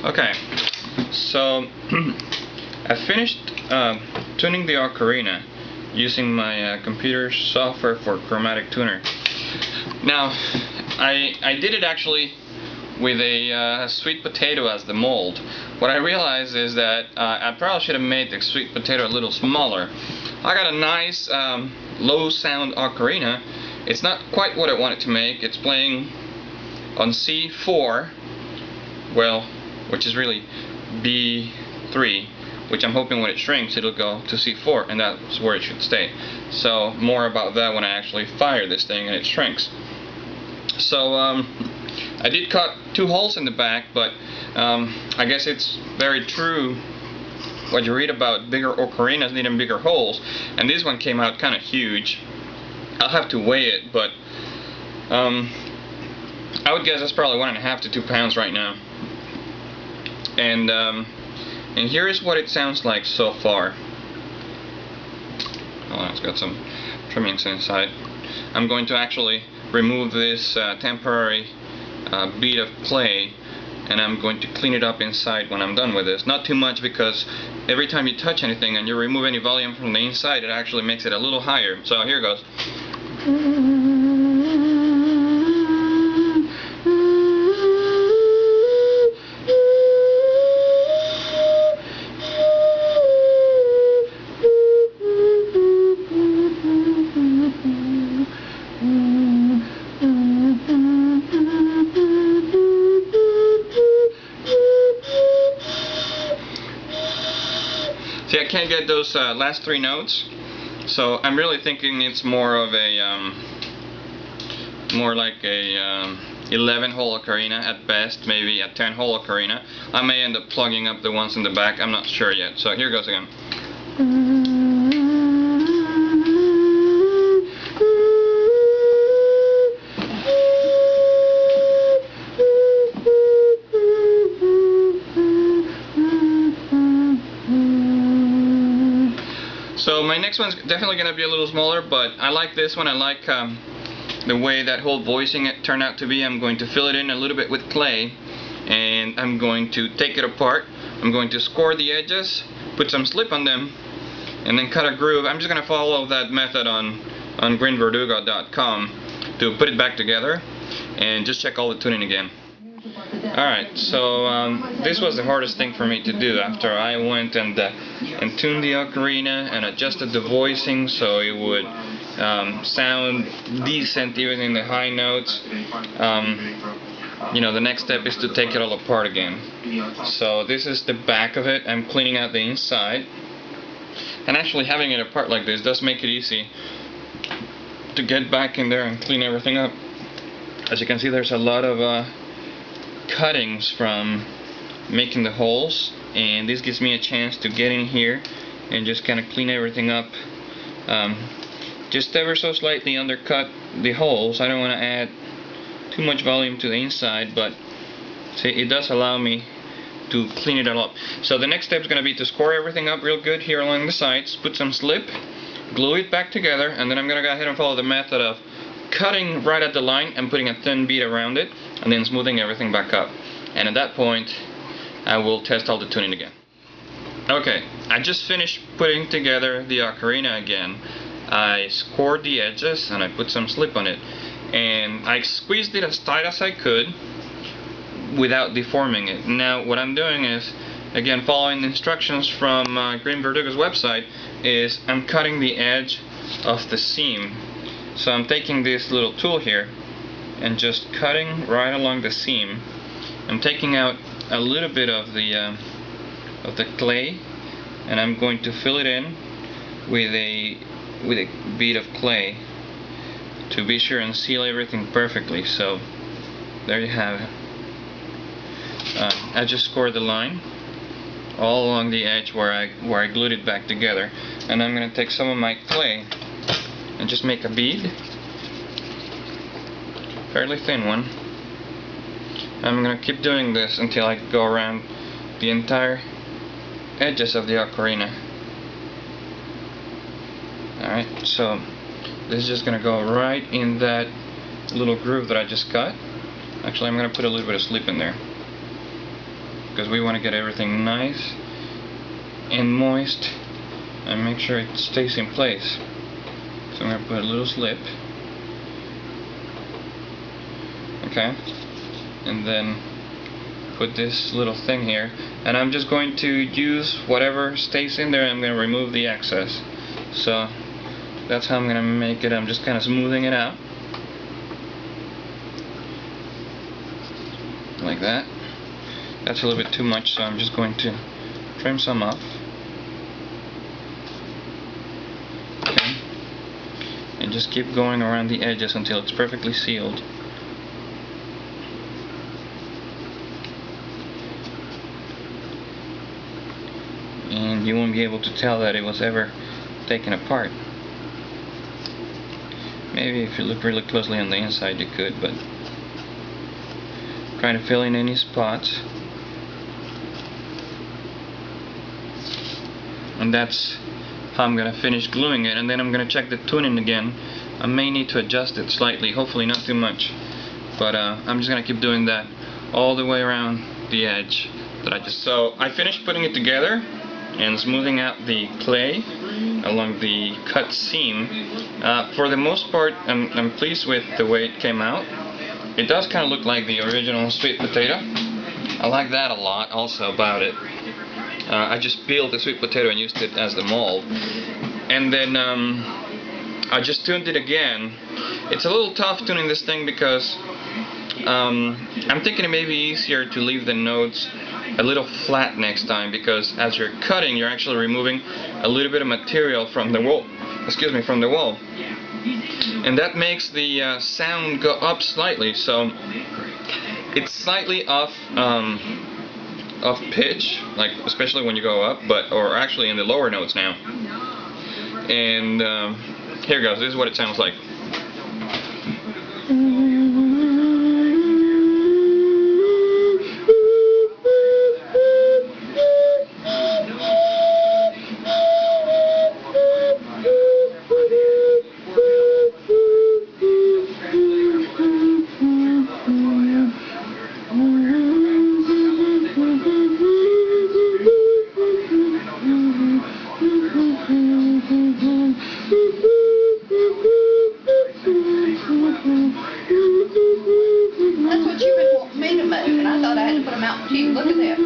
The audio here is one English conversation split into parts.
Okay, so I finished tuning the Ocarina using my computer software for Chromatic Tuner. Now, I did it actually with a sweet potato as the mold. What I realized is that I probably should have made the sweet potato a little smaller. I got a nice low sound Ocarina. It's not quite what I wanted to make. It's playing on C4, well, which is really B3, which I'm hoping when it shrinks it'll go to C4, and that's where it should stay. So more about that when I actually fire this thing and it shrinks. So I did cut 2 holes in the back, but I guess it's very true what you read about bigger ocarinas needing bigger holes, and this one came out kind of huge. I'll have to weigh it, but I would guess that's probably 1.5 to 2 pounds right now. And here is what it sounds like so far. Oh, it's got some trimmings inside. I'm going to actually remove this temporary bead of clay, and I'm going to clean it up inside when I'm done with this. Not too much, because every time you touch anything and you remove any volume from the inside, it actually makes it a little higher. So here goes. See, I can't get those last 3 notes, so I'm really thinking it's more of a more like a 11-hole ocarina at best, maybe a 10-hole ocarina. I may end up plugging up the ones in the back. I'm not sure yet. So here goes again. So my next one's definitely going to be a little smaller, but I like this one. I like the way that whole voicing it turned out to be. I'm going to fill it in a little bit with clay, and I'm going to take it apart. I'm going to score the edges, put some slip on them, and then cut a groove. I'm just going to follow that method on greenverdugo.com to put it back together, and just check all the tuning again. Alright, so this was the hardest thing for me to do after I went and tuned the ocarina and adjusted the voicing so it would sound decent even in the high notes. You know, the next step is to take it all apart again. So this is the back of it. I'm cleaning out the inside. And actually having it apart like this does make it easy to get back in there and clean everything up. As you can see, there's a lot of cuttings from making the holes, and this gives me a chance to get in here and just kind of clean everything up. Just ever so slightly undercut the holes. I don't want to add too much volume to the inside, but see, it does allow me to clean it all up. So the next step is going to be to score everything up real good here along the sides, put some slip, glue it back together, and then I'm going to go ahead and follow the method of cutting right at the line and putting a thin bead around it, and then smoothing everything back up. And at that point I will test all the tuning again. Okay, I just finished putting together the ocarina again. I scored the edges and I put some slip on it, and I squeezed it as tight as I could without deforming it. Now what I'm doing is, again following the instructions from Green Verdugo's website, is I'm cutting the edge of the seam. So I'm taking this little tool here and just cutting right along the seam. I'm taking out a little bit of the clay, and I'm going to fill it in with a bead of clay to be sure and seal everything perfectly. So there you have it. I just scored the line all along the edge where I glued it back together, and I'm going to take some of my clay and just make a bead, fairly thin one. I'm going to keep doing this until I go around the entire edges of the ocarina. Alright, so this is just going to go right in that little groove that I just cut. Actually, I'm going to put a little bit of slip in there. because we want to get everything nice and moist and make sure it stays in place. So I'm going to put a little slip. Okay, and then put this little thing here, and I'm just going to use whatever stays in there. I'm going to remove the excess. So that's how I'm going to make it. I'm just kind of smoothing it out like that. That's a little bit too much, so I'm just going to trim some off. Okay, and just keep going around the edges until it's perfectly sealed. And you won't be able to tell that it was ever taken apart. Maybe if you look really closely on the inside you could, but try to fill in any spots. And that's how I'm going to finish gluing it, and then I'm going to check the tuning again. I may need to adjust it slightly, hopefully not too much, but I'm just going to keep doing that all the way around the edge that I just... So I finished putting it together and smoothing out the clay along the cut seam. For the most part, I'm pleased with the way it came out. It does kind of look like the original sweet potato. I like that a lot also about it. I just peeled the sweet potato and used it as the mold. And then I just tuned it again. It's a little tough tuning this thing because I'm thinking it may be easier to leave the notes a little flat next time, because as you're cutting, you're actually removing a little bit of material from the wall. Excuse me, from the wall, and that makes the sound go up slightly. So it's slightly off pitch, like especially when you go up, or actually in the lower notes now. And here goes. This is what it sounds like. That's what you've been wanting me to make, and I thought I had to put them out for you. Look at that.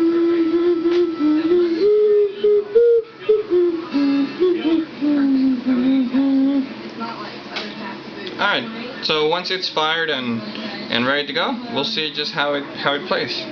Alright, so once it's fired and ready to go, we'll see just how it plays.